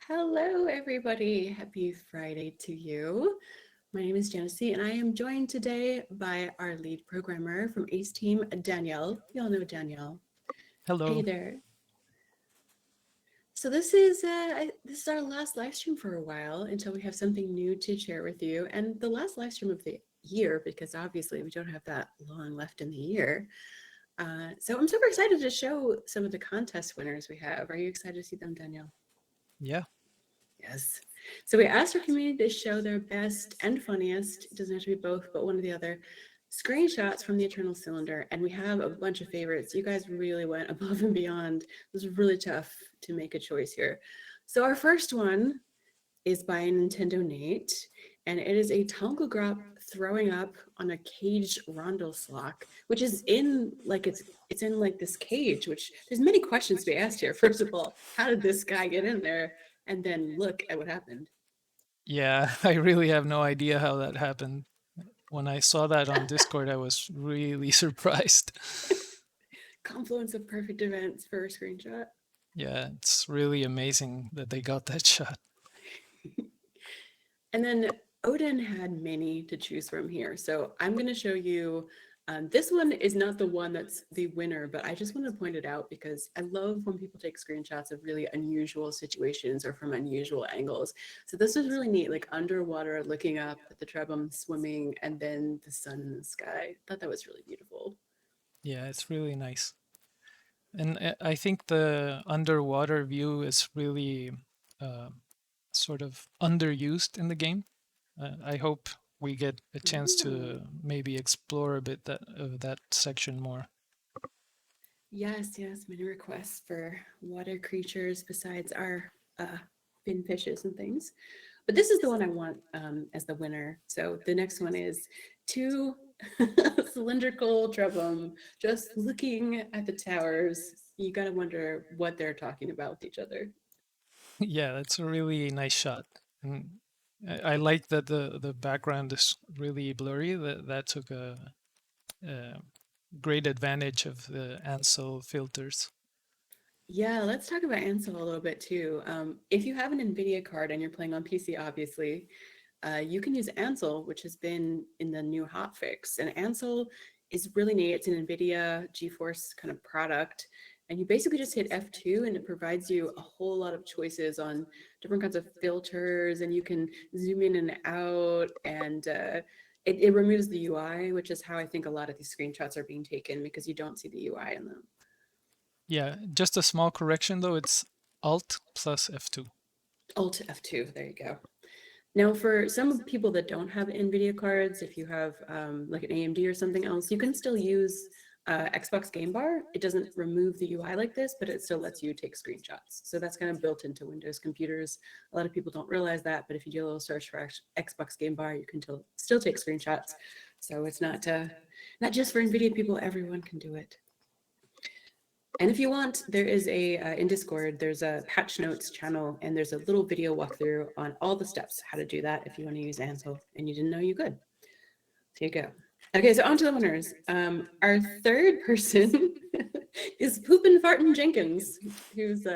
Hello, everybody. Happy Friday to you. My name is Genesee, and I am joined today by our lead programmer from Ace Team, Danielle. You all know Danielle. Hey Hello. there. So this is our last live stream for a while until we have something new to share with you, and the last live stream of the year because obviously we don't have that long left in the year. So I'm super excited to show some of the contest winners we have. Are you excited to see them, Danielle? Yeah. Yes. So we asked our community to show their best and funniest, it doesn't have to be both, but one or the other, screenshots from the Eternal Cylinder. And we have a bunch of favorites. You guys really went above and beyond. It was really tough to make a choice here. So our first one is by Nintendo Nate, and it is a Tonka Grop throwing up on a caged Rondel Slock, which is in like it's in like this cage, which there's many questions to be asked here. First of all, how did this guy get in there? And then look at what happened. Yeah, I really have no idea how that happened. When I saw that on Discord, I was really surprised. Confluence of perfect events for a screenshot. Yeah, it's really amazing that they got that shot. And then Odin had many to choose from here. So I'm going to show you. This one is not the one that's the winner, but I just want to point it out because I love when people take screenshots of really unusual situations or from unusual angles. So this was really neat, like underwater, looking up at the Trebum swimming, and then the sun in the sky. I thought that was really beautiful. Yeah, it's really nice. And I think the underwater view is really uh, sort of underused in the game. I hope we get a chance Oh. to maybe explore a bit that of that section more. Yes, yes, many requests for water creatures besides our fin fishes and things. But this is the one I want as the winner. So the next one is two cylindrical trebum just looking at the towers. You gotta wonder what they're talking about with each other. Yeah, that's a really nice shot. And I like that the background is really blurry. That took a great advantage of the Ansel filters. Yeah, let's talk about Ansel a little bit too. If you have an NVIDIA card and you're playing on PC, obviously, you can use Ansel, which has been in the new hotfix. And Ansel is really neat. It's an NVIDIA GeForce kind of product. And you basically just hit F2 and it provides you a whole lot of choices on different kinds of filters. And you can zoom in and out. And it removes the UI, which is how I think a lot of these screenshots are being taken because you don't see the UI in them. Yeah, just a small correction though. It's Alt plus F2. Alt F2, there you go. Now, for some people that don't have NVIDIA cards, if you have like an AMD or something else, you can still use Xbox Game Bar. It doesn't remove the UI like this, but it still lets you take screenshots. So that's kind of built into Windows computers. A lot of people don't realize that, but if you do a little search for Xbox Game Bar, you can still take screenshots. So it's not just for NVIDIA people, everyone can do it. And if you want, there is in Discord, there's a patch notes channel, and there's a little video walkthrough on all the steps how to do that if you want to use Ansel and you didn't know you could. So you go. Okay, so on to the winners. Our third person is Poopin' Fartin' Jenkins, who's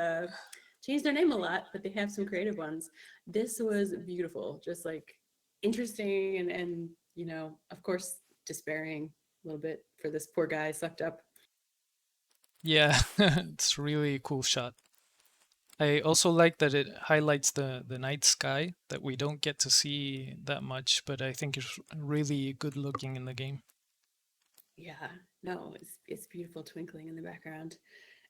changed their name a lot, but they have some creative ones. This was beautiful, just like interesting and of course, despairing a little bit for this poor guy sucked up. Yeah, it's really cool shot. I also like that it highlights the night sky that we don't get to see that much, but I think it's really good looking in the game. Yeah, no, it's beautiful twinkling in the background.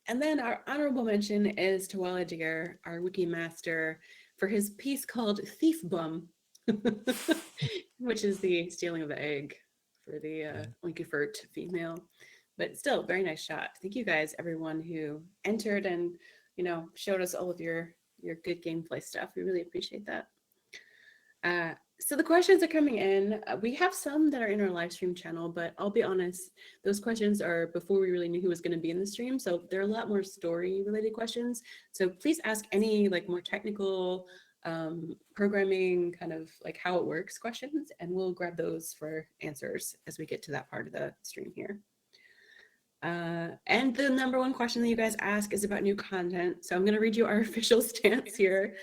And then our honorable mention is to Walla Deer, our wiki master, for his piece called Thief Bum, which is the stealing of the egg for the Yeah. Winkifert female. But still, very nice shot. Thank you guys, everyone who entered and showed us all of your good gameplay stuff. We really appreciate that. So the questions are coming in. We have some that are in our live stream channel, but I'll be honest, those questions are before we really knew who was going to be in the stream. So there are a lot more story related questions. So please ask any like more technical programming kind of like how it works questions, and we'll grab those for answers as we get to that part of the stream here. And the number one question that you guys ask is about new content. So I'm going to read you our official stance here.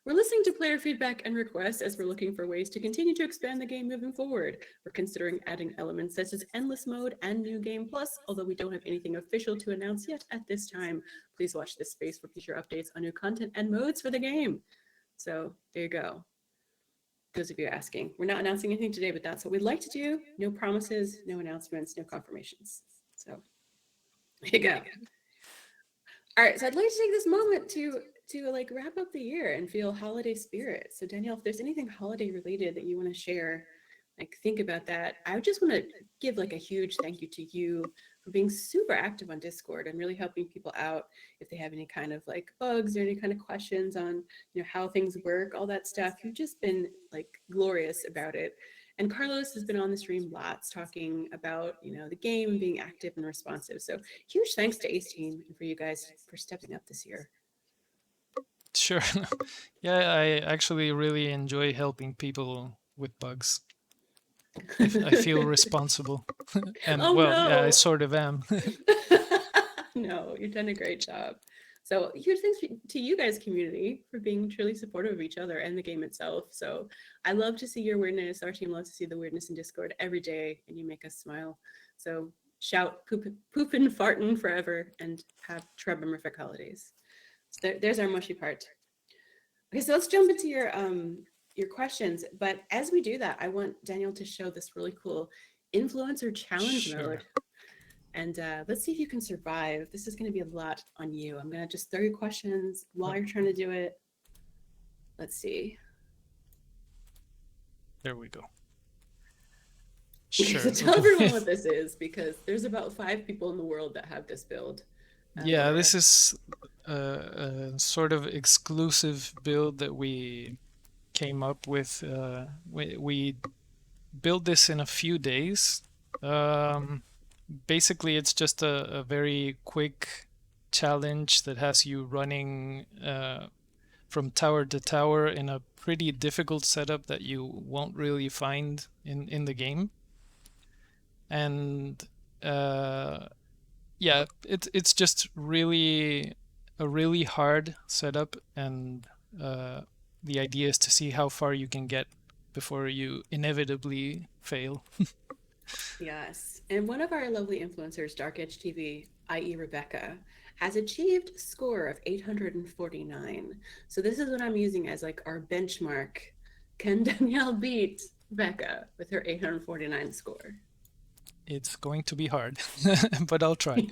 We're listening to player feedback and requests as we're looking for ways to continue to expand the game moving forward. We're considering adding elements such as endless mode and new game plus, although we don't have anything official to announce yet at this time. Please watch this space for future updates on new content and modes for the game. So there you go. Those of you asking, we're not announcing anything today, but that's what we'd like to do. No promises, no announcements, no confirmations. So there you go. All right, so I'd like to take this moment to like wrap up the year and feel holiday spirit. So Danielle, if there's anything holiday related that you want to share, like think about that. I just want to give like a huge thank you to you for being super active on Discord and really helping people out if they have any kind of like bugs or any kind of questions on, you know, how things work, all that stuff. You've just been like glorious about it. And Carlos has been on the stream lots talking about, you know, the game and being active and responsive. So huge thanks to Ace Team and for you guys for stepping up this year. Sure. Yeah, I actually really enjoy helping people with bugs. I feel responsible. And Oh, well, yeah, I no. sort of am. No, you've done a great job. So huge thanks to you guys, community, for being truly supportive of each other and the game itself. So I love to see your weirdness. Our team loves to see the weirdness in Discord every day, and you make us smile. So shout poopin' fartin' forever and have trebomorphic holidays. So there's our mushy part. Okay, so let's jump into your questions. But as we do that, I want Daniel to show this really cool influencer challenge mode. And let's see if you can survive. This is going to be a lot on you. I'm going to just throw you questions while you're trying to do it. Let's see. There we go. Sure. So tell everyone what this is, because there's about 5 people in the world that have this build. Yeah, this is a sort of exclusive build that we came up with. We built this in a few days. Basically, it's just a very quick challenge that has you running from tower to tower in a pretty difficult setup that you won't really find in the game. And yeah, it's just really a really hard setup, and the idea is to see how far you can get before you inevitably fail. Yes, and one of our lovely influencers, Dark Edge TV, i.e. Rebecca, has achieved a score of 849. So this is what I'm using as like our benchmark. Can Danielle beat Rebecca with her 849 score? It's going to be hard, but I'll try.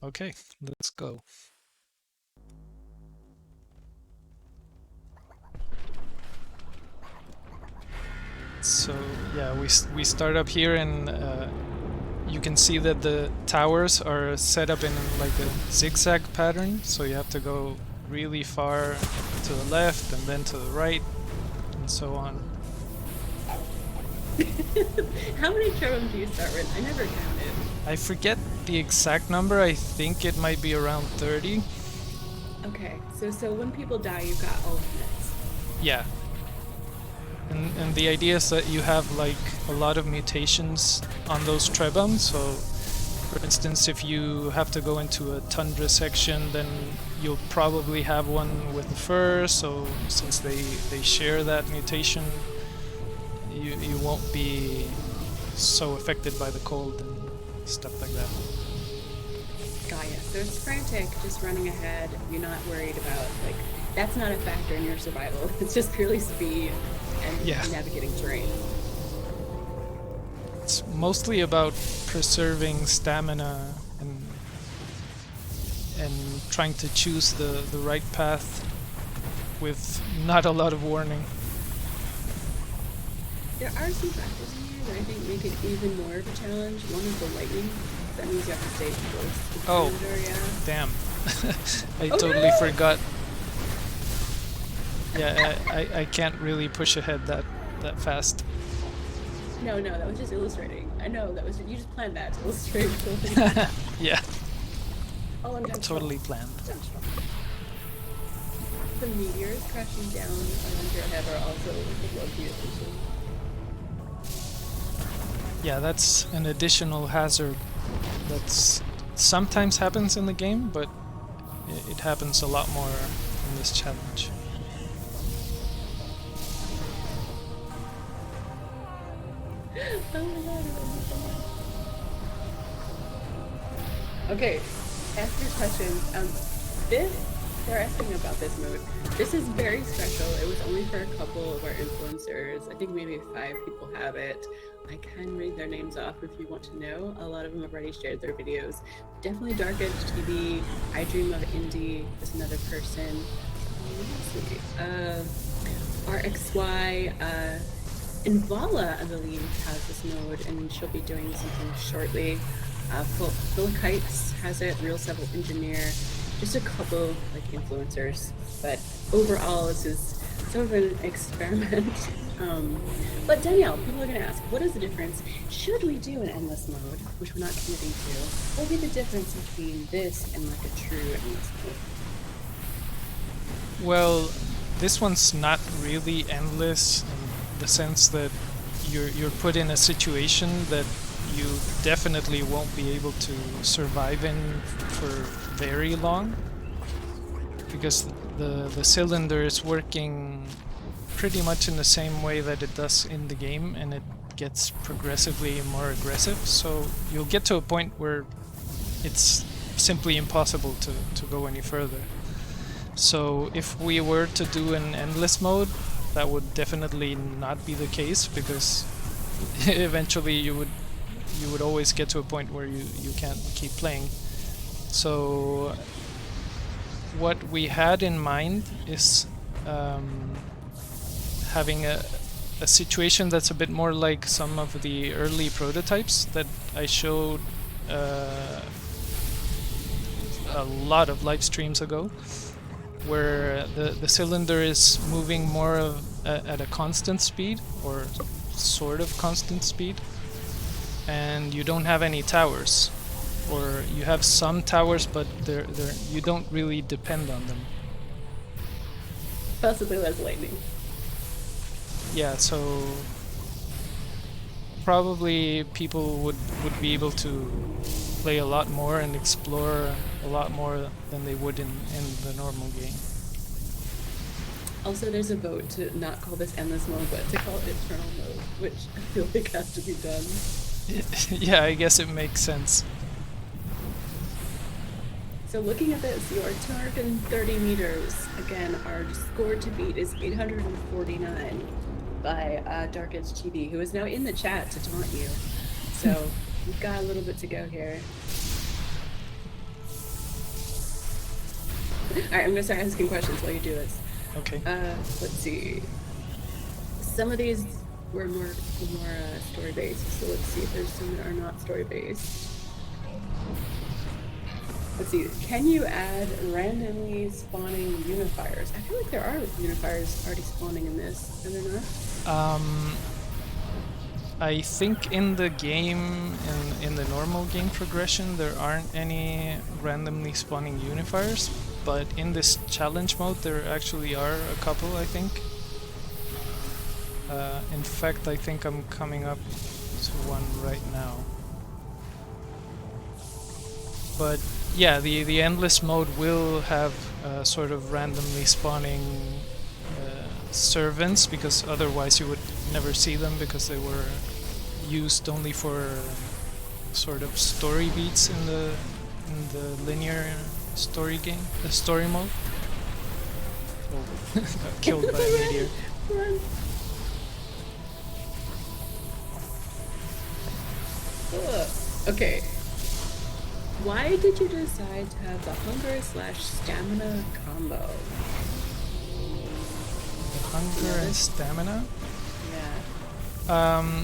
Okay, let's go. So yeah, we start up here, and you can see that the towers are set up in like a zigzag pattern, so you have to go really far to the left and then to the right and so on. How many Trebom do you start with? I never counted. I forget the exact number. I think it might be around 30. Okay, so when people die, you've got alternates. Yeah. And the idea is that you have like a lot of mutations on those Trebom. So for instance, if you have to go into a tundra section, then you'll probably have one with fur. So since they share that mutation, you won't be so affected by the cold and stuff like that. Got ya. So it's frantic, just running ahead. You're not worried about, like, that's not a factor in your survival. It's just purely speed and navigating terrain. It's mostly about preserving stamina and trying to choose the right path with not a lot of warning. There are some factors in here that I think make it even more of a challenge. One is the lightning. That means you have to stay close to the area. Damn. I totally forgot. Yeah, I can't really push ahead that fast. No, that was just illustrating. I know, that was you just planned that to illustrate. Yeah. Oh, I'm totally planned. The meteors crashing down around your head are also a low-key attention. Yeah, that's an additional hazard that's sometimes happens in the game, but it happens a lot more in this challenge. Oh my god. Okay, ask your questions. They're asking about this mode. This is very special. It was only for a couple of our influencers. I think maybe 5 people have it. I can read their names off if you want to know. A lot of them have already shared their videos. Definitely Dark Edge TV, I Dream of Indie is another person. Let's see. RXY, Invala, I believe, has this mode, and she'll be doing something shortly. Philikites has it, Real Civil Engineer, just a couple like influencers. But overall, this is sort of an experiment. But Danielle, people are going to ask, what is the difference? Should we do an endless mode, which we're not committing to? What would be the difference between this and like a true endless mode? Well, this one's not really endless in the sense that you're put in a situation that you definitely won't be able to survive in for very long, because the cylinder is working pretty much in the same way that it does in the game, and it gets progressively more aggressive, so you'll get to a point where it's simply impossible to go any further. So if we were to do an endless mode, that would definitely not be the case, because eventually you would always get to a point where you can't keep playing. So what we had in mind is having a situation that's a bit more like some of the early prototypes that I showed a lot of live streams ago, where the cylinder is moving more at a constant speed, or sort of constant speed, and you don't have any towers, or you have some towers, but you don't really depend on them. Possibly less lightning. Yeah, so probably people would be able to play a lot more and explore a lot more than they would in the normal game. Also, there's a vote to not call this endless mode, but to call it eternal mode, which I feel like has to be done. Yeah, I guess it makes sense. So looking at this, you are 230 meters. Again, our score to beat is 849 by Dark Edge TV, who is now in the chat to taunt you. So we've got a little bit to go here. Alright, I'm gonna start asking questions while you do this. Okay. Let's see. Some of these were more story based, so let's see if there's some that are not story based. Let's see. Can you add randomly spawning unifiers? I feel like there are unifiers already spawning in this, are there not? I think in the game, in the normal game progression, there aren't any randomly spawning unifiers, but in this challenge mode there actually are a couple, I think. In fact, I think I'm coming up to one right now. But yeah, the endless mode will have sort of randomly spawning servants, because otherwise you would never see them, because they were used only for sort of story beats in the linear story game, the story mode. Oh, got killed by a meteor. Okay. Why did you decide to have the hunger/stamina combo? Hunger and stamina? Yeah.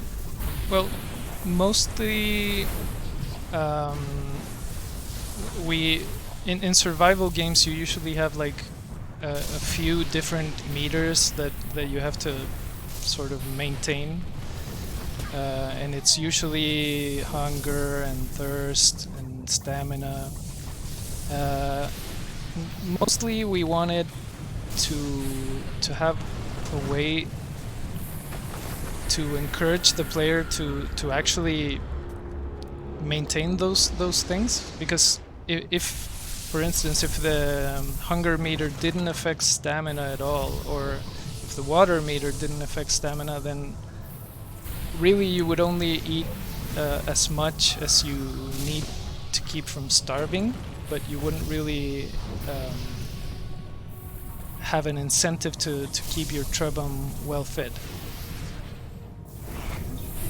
Well, mostly we in survival games you usually have like a few different meters that you have to sort of maintain, and it's usually hunger and thirst and stamina. Mostly we wanted to have a way to encourage the player to actually maintain those things, because if for instance, if the hunger meter didn't affect stamina at all, or if the water meter didn't affect stamina, then really you would only eat as much as you need to keep from starving, but you wouldn't really have an incentive to keep your Trebhum well fed.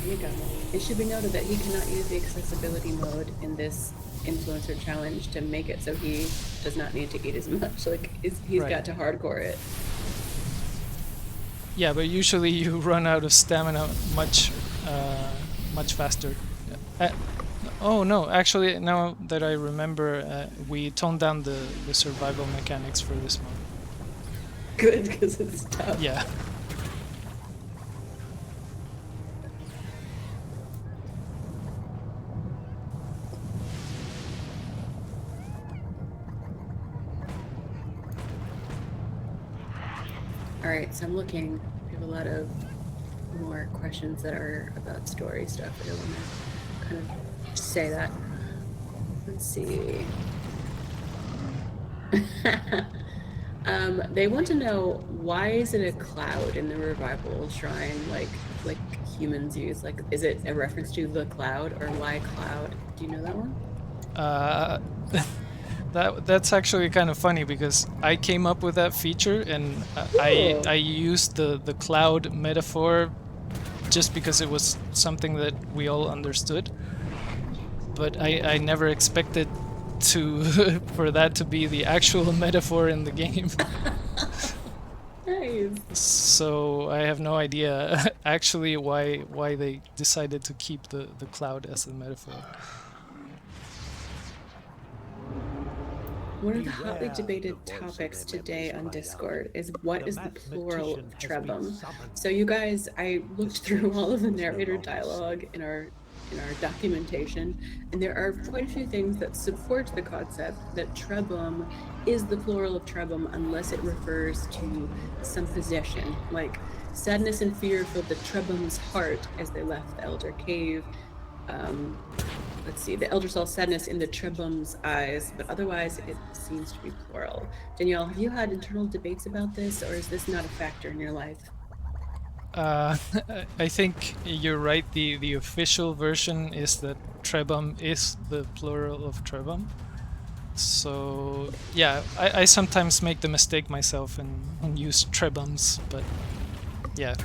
There you go. It should be noted that he cannot use the accessibility mode in this influencer challenge to make it so he does not need to eat as much. Like he's Right. got to hardcore it. Yeah, but usually you run out of stamina much faster. Oh no, actually now that I remember, we toned down the survival mechanics for this one. Good, because it's tough. Yeah. All right, so I'm looking. We have a lot of more questions that are about story stuff. I want to kind of say that. Let's see. They want to know, why is it a cloud in the revival shrine like humans use? Like, is it a reference to the cloud, or why cloud? Do you know that one? That's actually kind of funny, because I came up with that feature, and I used the cloud metaphor just because it was something that we all understood. But I never expected for that to be the actual metaphor in the game. Nice. So I have no idea actually why they decided to keep the cloud as the metaphor. One of the hotly debated topics today on Discord is, what is the plural of Trebhum? So you guys, I looked through all of the narrator dialogue in our documentation, and there are quite a few things that support the concept that Trebhum is the plural of Trebhum, unless it refers to some possession, like sadness and fear filled the Trebhum's heart as they left the Elder Cave. Let's see, the Elder saw sadness in the Trebhum's eyes, but otherwise it seems to be plural. Danielle, have you had internal debates about this, or is this not a factor in your life? I think you're right. The official version is that Trebhum is the plural of Trebhum. So yeah, I sometimes make the mistake myself and use Trebhums, but yeah,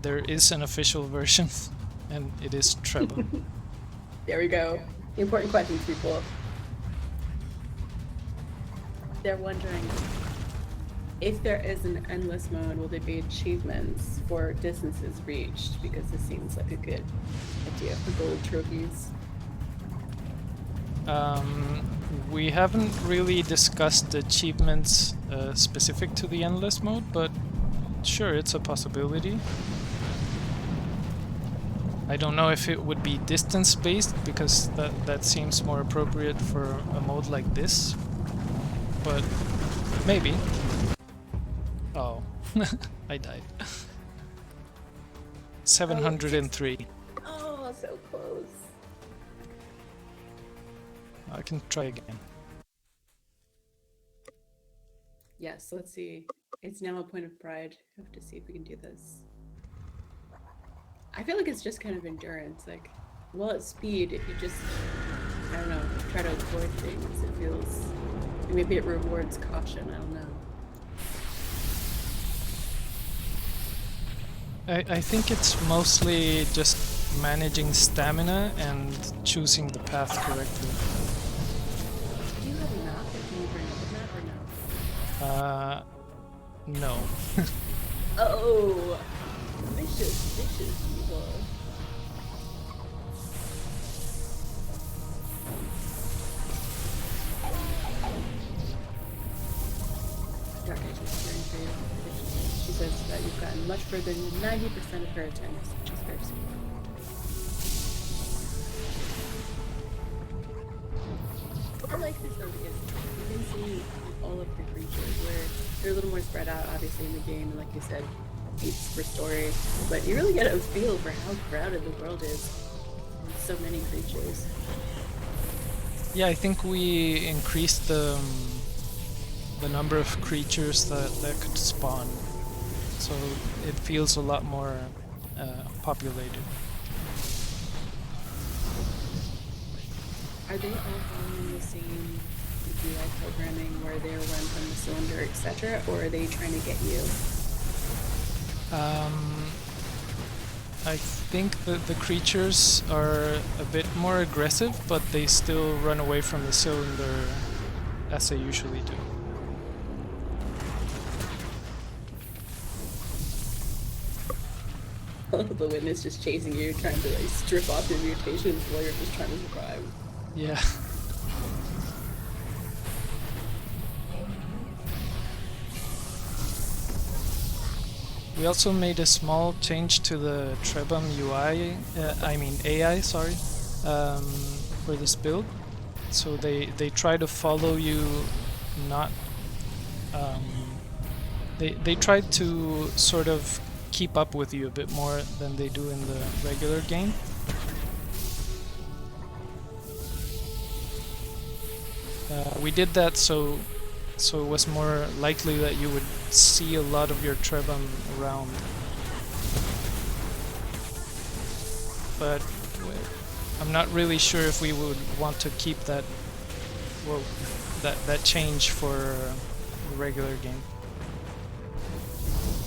there is an official version, and it is Trebhum. There we go. Important questions, people. They're wondering, if there is an endless mode, will there be achievements for distances reached? Because this seems like a good idea for gold trophies. We haven't really discussed achievements specific to the endless mode, but sure, it's a possibility. I don't know if it would be distance-based, because that seems more appropriate for a mode like this, but maybe. Oh, I died. 703. Oh, so close. I can try again. Yes, let's see. It's now a point of pride. I have to see if we can do this. I feel like it's just kind of endurance. Like, well, at speed, if you just, I don't know, try to avoid things, it feels, maybe it rewards caution, I don't know. I think it's mostly just managing stamina and choosing the path correctly. Do you have a map? Can you bring up a map or no? No. Oh, vicious people. Dark Age is cheering for you. She says that you've gotten much further than 90% of her attempts, which is very sweet. I like this though, because you can see all of the creatures where they're a little more spread out, obviously, in the game, and like you said, each per story, but you really get a feel for how crowded the world is. There's so many creatures. Yeah, I think we increased the number of creatures that could spawn, so it feels a lot more populated. Are they all following the same UI programming where they're run from the cylinder, etc., or are they trying to get you? I think that the creatures are a bit more aggressive, but they still run away from the cylinder as they usually do. The witness just chasing you, trying to like strip off your mutations while you're just trying to survive. Yeah. We also made a small change to the Trebum UI, AI, sorry, for this build. So they try to follow you, not... They try to sort of keep up with you a bit more than they do in the regular game. We did that so it was more likely that you would see a lot of your Trebum around. But I'm not really sure if we would want to keep that, well, that change for the regular game.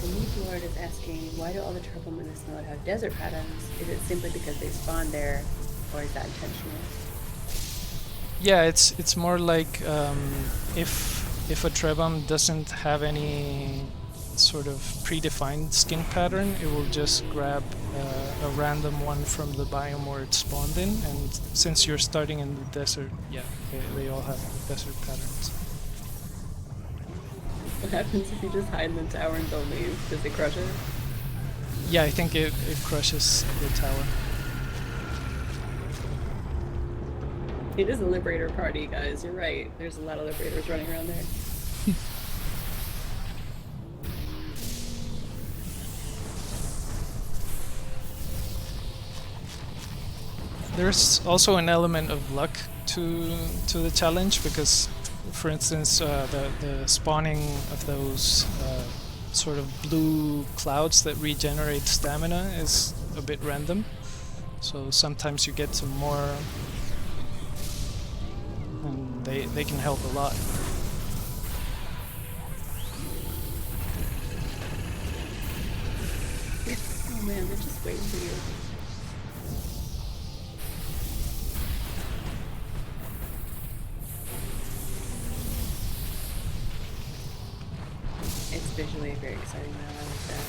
The Meat Lord is asking, why do all the Trebum in this mode have desert patterns? Is it simply because they spawn there, or is that intentional? Yeah, it's more like if a Trebum doesn't have any sort of predefined skin pattern, it will just grab a random one from the biome where it spawned in, and since you're starting in the desert, yeah, they all have desert patterns. What happens if you just hide in the tower and don't leave? Does it crush it? Yeah, I think it crushes the tower. It is a Liberator party, guys. You're right. There's a lot of Liberators running around there. There's also an element of luck to the challenge, because, for instance, the spawning of those sort of blue clouds that regenerate stamina is a bit random. So sometimes you get some more, and they can help a lot. Oh man, they're just waiting for you. It's visually very exciting now. I like that.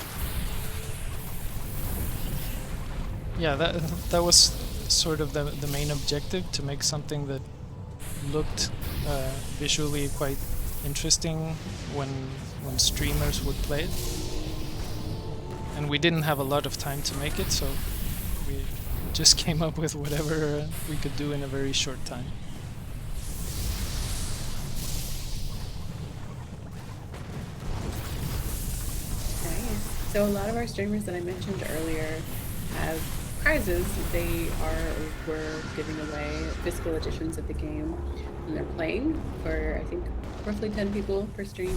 Yeah, that was sort of the main objective, to make something that looked visually quite interesting when streamers would play it. And we didn't have a lot of time to make it, so we just came up with whatever we could do in a very short time. Nice. So a lot of our streamers that I mentioned earlier have prizes. We're giving away physical editions of the game, and they're playing for, I think, roughly 10 people per stream,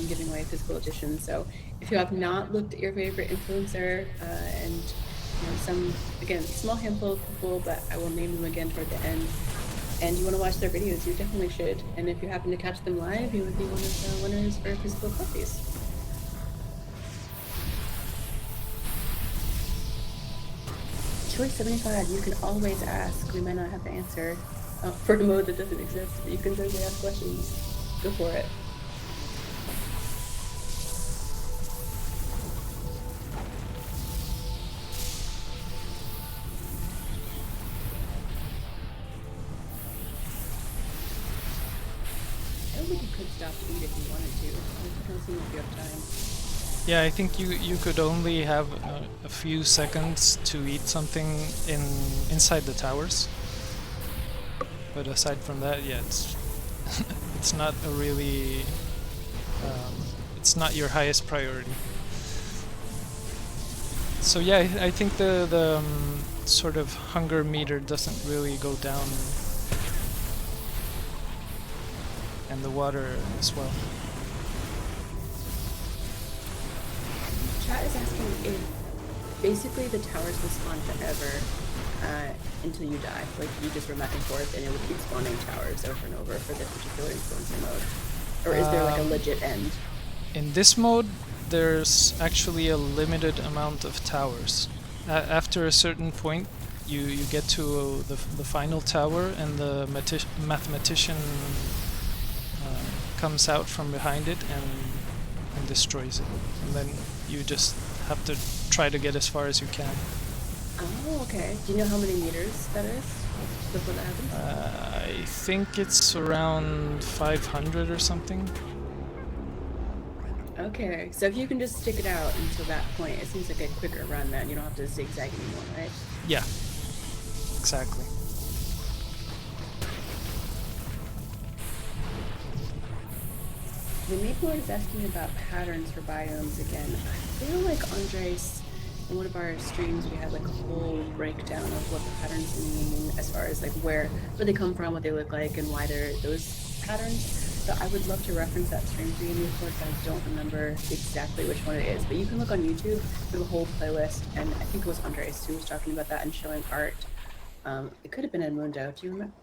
giving away physical editions. So if you have not looked at your favorite influencer, and some, again, small handful of people, but I will name them again toward the end, and you want to watch their videos, you definitely should. And if you happen to catch them live, you would be one of the winners for physical copies. Choice 75, you can always ask. We might not have the answer for a mode that doesn't exist, but you can certainly ask questions. Go for it. I don't think you could stop to eat if you wanted to. It doesn't seem like you have time. Yeah, I think you could only have a few seconds to eat something inside the towers. But aside from that, yeah, it's not a really it's not your highest priority. So yeah, I think the sort of hunger meter doesn't really go down and the water as well. Chat is asking if basically the towers will spawn forever until you die. Like you just run back and forth and it would keep spawning towers over and over for this particular influencer mode. Or is there like a legit end? In this mode, there's actually a limited amount of towers. After a certain point, you get to the final tower and the mathematician comes out from behind it and destroys it. And then you just have to try to get as far as you can. Oh, okay. Do you know how many meters that is before that happens? I think it's around 500 or something. Okay, so if you can just stick it out until that point, it seems like a quicker run then. You don't have to zigzag anymore, right? Yeah, exactly. The Maple is asking about patterns for biomes again. I feel like Andres, in one of our streams, we had like a whole breakdown of what the patterns mean as far as like where they come from, what they look like, and why they're those patterns. So I would love to reference that stream for you, Newport, but I don't remember exactly which one it is. But you can look on YouTube, we have a whole playlist, and I think it was Andres who was talking about that and showing art. It could have been Edmundo. Do you remember?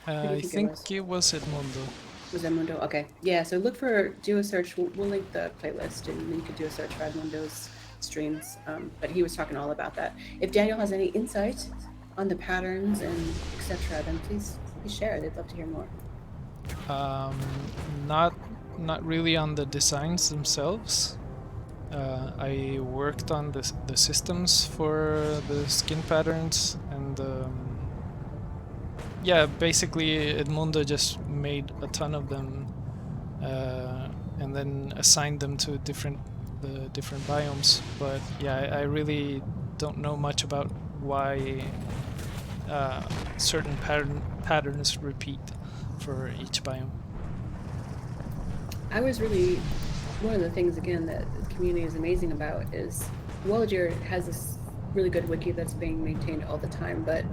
I think it was Edmundo. Was Edmundo? Okay. Yeah, so do a search. We'll link the playlist and then you could do a search for Edmundo's streams. But he was talking all about that. If Daniel has any insight on the patterns and etc., then please share. They'd love to hear more. Not really on the designs themselves. I worked on the systems for the skin patterns, and yeah, basically Edmundo just made a ton of them and then assigned them to the different biomes. But yeah, I really don't know much about why certain patterns repeat for each biome. One of the things again that the community is amazing about is Wallajir has this really good wiki that's being maintained all the time, but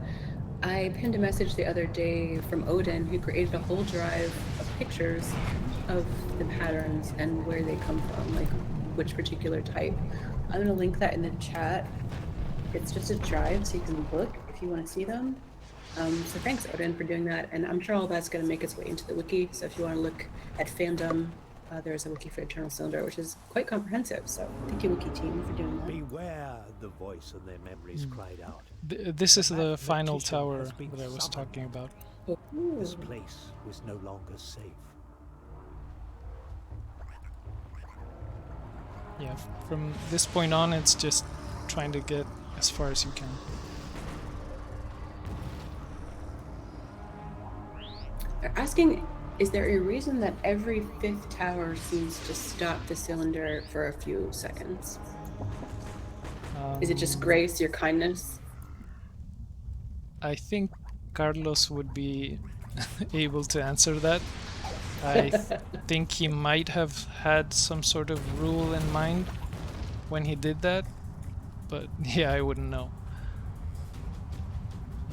I pinned a message the other day from Odin, who created a whole drive of pictures of the patterns and where they come from, like which particular type. I'm going to link that in the chat. It's just a drive, so you can look if you want to see them. So thanks, Odin, for doing that. And I'm sure all that's going to make its way into the wiki. So if you want to look at fandom, there's a wiki for Eternal Cylinder, which is quite comprehensive. So thank you, wiki team, for doing that. Beware, the voice of their memories cried out. This is the final tower that I was talking about. Ooh. This place was no longer safe. Yeah, from this point on, it's just trying to get as far as you can. They're asking, is there a reason that every 5th tower seems to stop the cylinder for a few seconds? Is it just grace, your kindness? I think Carlos would be able to answer that. I think he might have had some sort of rule in mind when he did that, but yeah, I wouldn't know.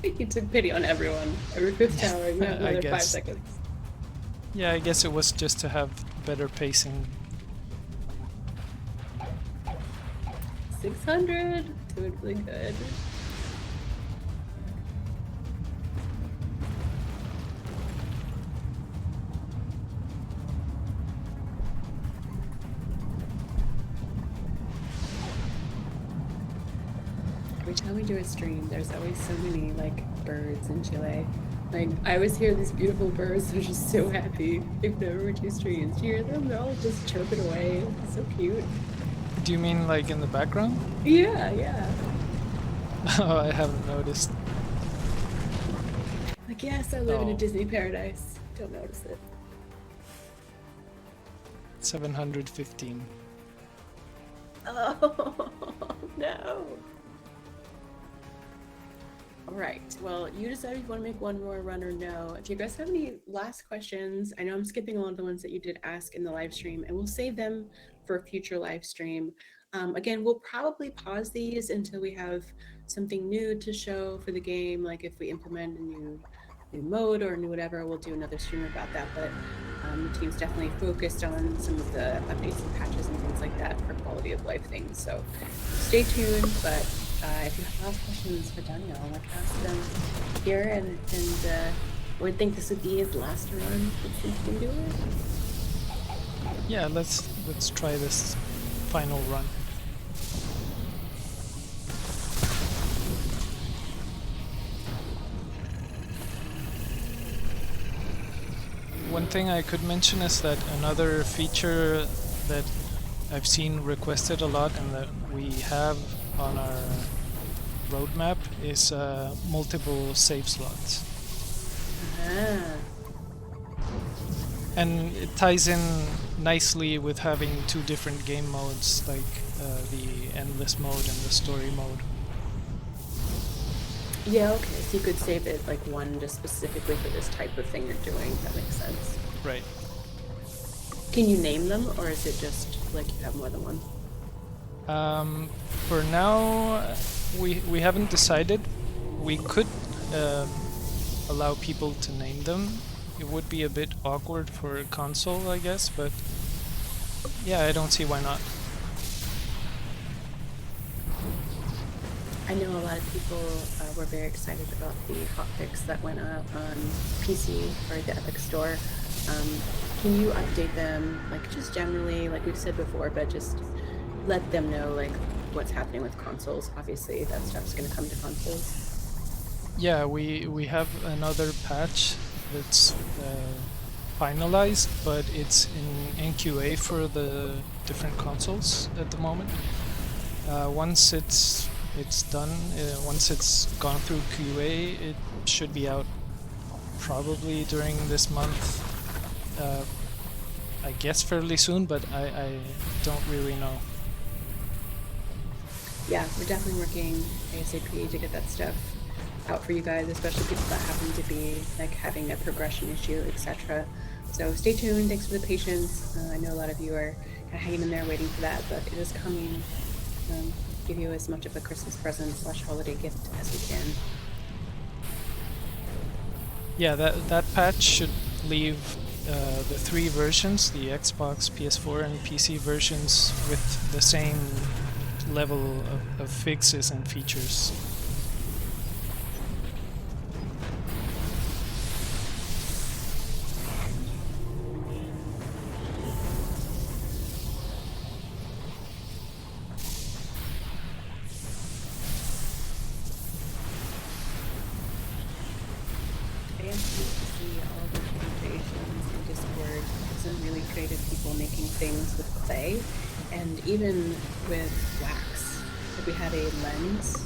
He took pity on everyone. Every 5th tower, you have another 5 seconds. Yeah, I guess it was just to have better pacing. 600, doing really good. Every time we do a stream, there's always so many like birds in Chile. Like I always hear these beautiful birds. They're just so happy. If there were 2 streams, you hear them. They're all just chirping away. It's so cute. Do you mean like in the background? Yeah, yeah. Oh, I haven't noticed. Like yes, I live in a Disney paradise. Don't notice it. 715. Oh no. All right, well, you decide if you want to make one more run or no. If you guys have any last questions, I know I'm skipping a lot of the ones that you did ask in the live stream, and we'll save them for a future live stream. Again, we'll probably pause these until we have something new to show for the game, like if we implement a new new mode or new whatever, we'll do another stream about that. But the team's definitely focused on some of the updates and patches and things like that for quality of life things. So stay tuned. But if you have last questions for Daniel, like ask them here, and I would think this would be his last run since he can do it. Yeah, let's try this final run. One thing I could mention is that another feature that I've seen requested a lot and that we have on our roadmap is multiple save slots. And it ties in nicely with having two different game modes, like the endless mode and the story mode. Yeah, okay. So you could save it like one just specifically for this type of thing you're doing. That makes sense. Right. Can you name them, or is it just like you have more than one? For now, we haven't decided. We could allow people to name them. It would be a bit awkward for a console, I guess, but yeah, I don't see why not. I know a lot of people were very excited about the hotfix that went up on PC or the Epic Store. Can you update them, like just generally, like we've said before, but just let them know like what's happening with consoles? Obviously, that stuff's going to come to consoles. Yeah, we have another patch that's finalized, but it's in QA for the different consoles at the moment. Once it's done, once it's gone through QA, it should be out probably during this month. I guess fairly soon, but I don't really know. Yeah, we're definitely working ASAP to get that stuff out for you guys, especially people that happen to be like having a progression issue, etc. So stay tuned. Thanks for the patience. I know a lot of you are kind of hanging in there waiting for that, but it is coming. Give you as much of a Christmas present / holiday gift as we can. Yeah, that patch should leave the three versions, the Xbox, PS4, and PC versions, with the same level of fixes and features. Even with wax, like we had a lens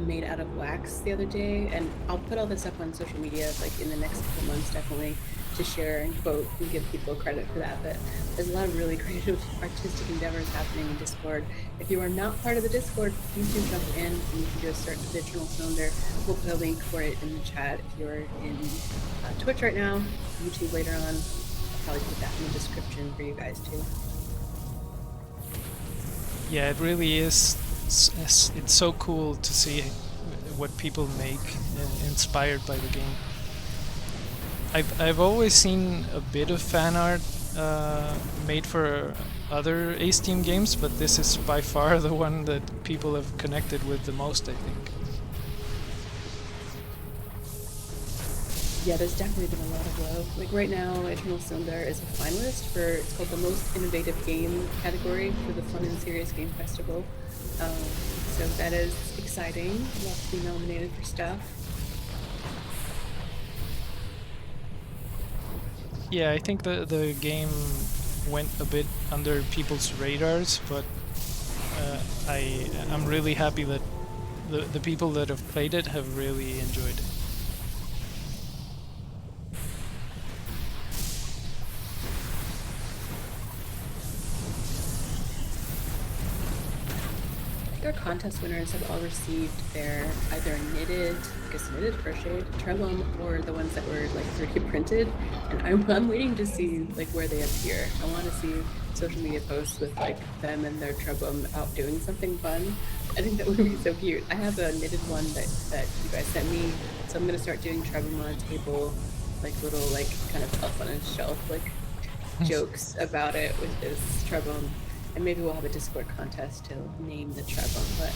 made out of wax the other day, and I'll put all this up on social media like in the next couple months definitely to share and quote and give people credit for that. But there's a lot of really creative artistic endeavors happening in Discord. If you are not part of the Discord, please do jump in and you can just search for Digital Cylinder. We'll put a link for it in the chat. If you're in Twitch right now, YouTube later on, I'll probably put that in the description for you guys too. Yeah, it really is. It's so cool to see what people make inspired by the game. I've always seen a bit of fan art made for other Ace Team games, but this is by far the one that people have connected with the most, I think. Yeah, there's definitely been a lot of love. Like right now, Eternal Cylinder is a finalist for, it's called the Most Innovative Game category for the Fun and Serious Game Festival. So that is exciting. Love to be nominated for stuff. Yeah, I think the game went a bit under people's radars, but I'm really happy that the people that have played it have really enjoyed it. Our contest winners have all received their either knitted, crocheted Trebum, or the ones that were like 3D printed. And I'm waiting to see like where they appear. I want to see social media posts with like them and their Trebum out doing something fun. I think that would be so cute. I have a knitted one that you guys sent me, so I'm gonna start doing Trebham on a table, like little like kind of elf on a shelf like jokes about it with this Trebham, and maybe we'll have a Discord contest to name the Trebham. But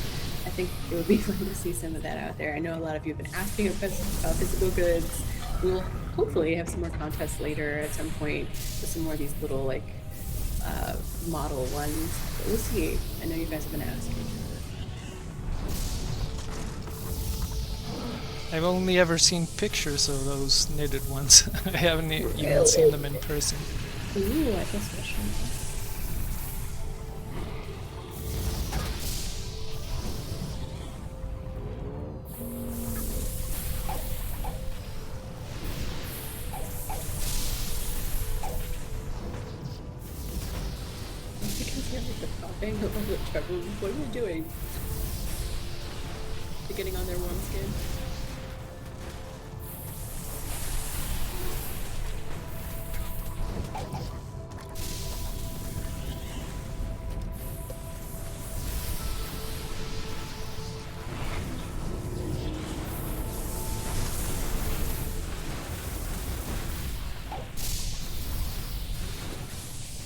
I think it would be fun to see some of that out there. I know a lot of you have been asking about physical goods. We'll hopefully have some more contests later at some point with some more of these little like model ones. But we'll see. I know you guys have been asking. I've only ever seen pictures of those knitted ones. I haven't even seen them in person. Ooh, I guess we'll show you. What are you doing? You're getting on their warm skin?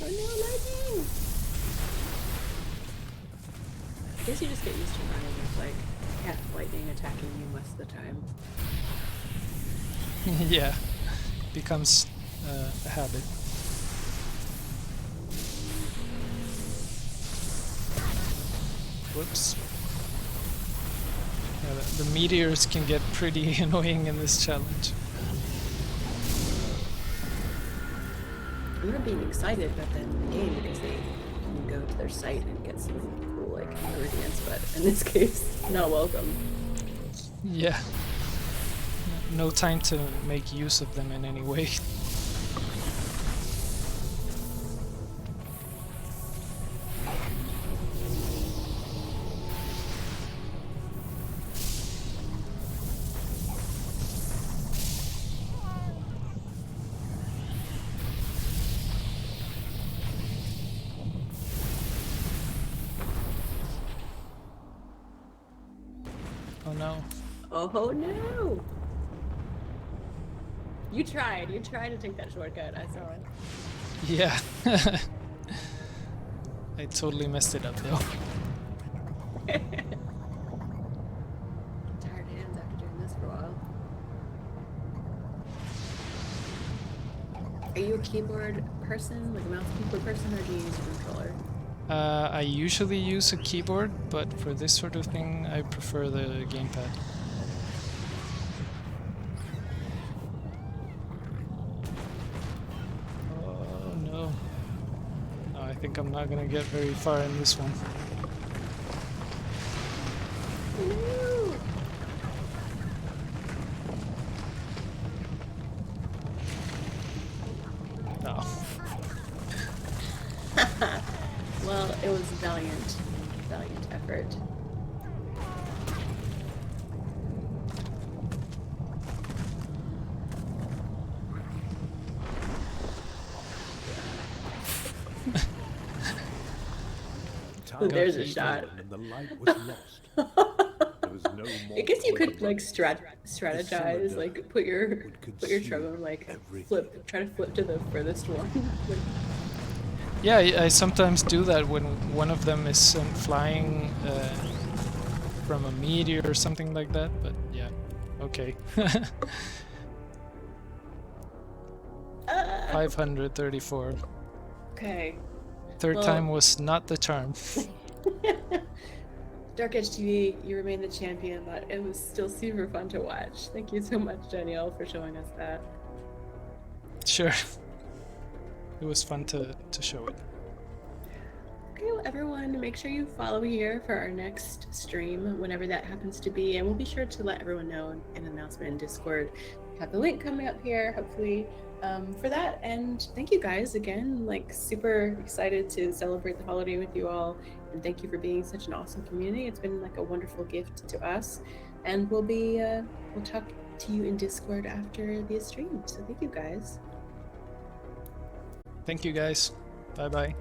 Oh no, lightning! I guess you just get used to running with like lightning attacking you most of the time. Yeah, becomes a habit. Whoops. Yeah, the meteors can get pretty annoying in this challenge. I remember being excited about them in the game because they can go to their site and get some cool like ingredients, but in this case, not welcome. Yeah. No time to make use of them in any way. Oh no. Oh no! You tried to take that shortcut, I saw it. Yeah. I totally messed it up though. Tired hands after doing this for a while. Are you a keyboard person, like a mouse keyboard person, or do you use a controller? I usually use a keyboard, but for this sort of thing I prefer the gamepad. Oh no. Oh, I think I'm not gonna get very far in this one. Ooh. No. Well, it was valiant effort. Time There's a had shot. fallen and the light was lost. There was no more I guess you point could in like running. strategize, cylinder like put your would consume Trebham like everything. try to flip to the furthest one. Like, Yeah, I sometimes do that when one of them is sent flying from a meteor or something like that, but yeah, okay. 534. okay. Third Well- time was not the charm. Dark Edge TV, you remain the champion, but it was still super fun to watch. Thank you so much, Danielle, for showing us that. Sure. It was fun to show it. Okay, well, everyone, make sure you follow here for our next stream, whenever that happens to be, and we'll be sure to let everyone know in an announcement in Discord. We have the link coming up here, hopefully, for that. And thank you guys again. Like, super excited to celebrate the holiday with you all, and thank you for being such an awesome community. It's been like a wonderful gift to us, and we'll talk to you in Discord after the stream. So thank you guys. Thank you guys. Bye bye.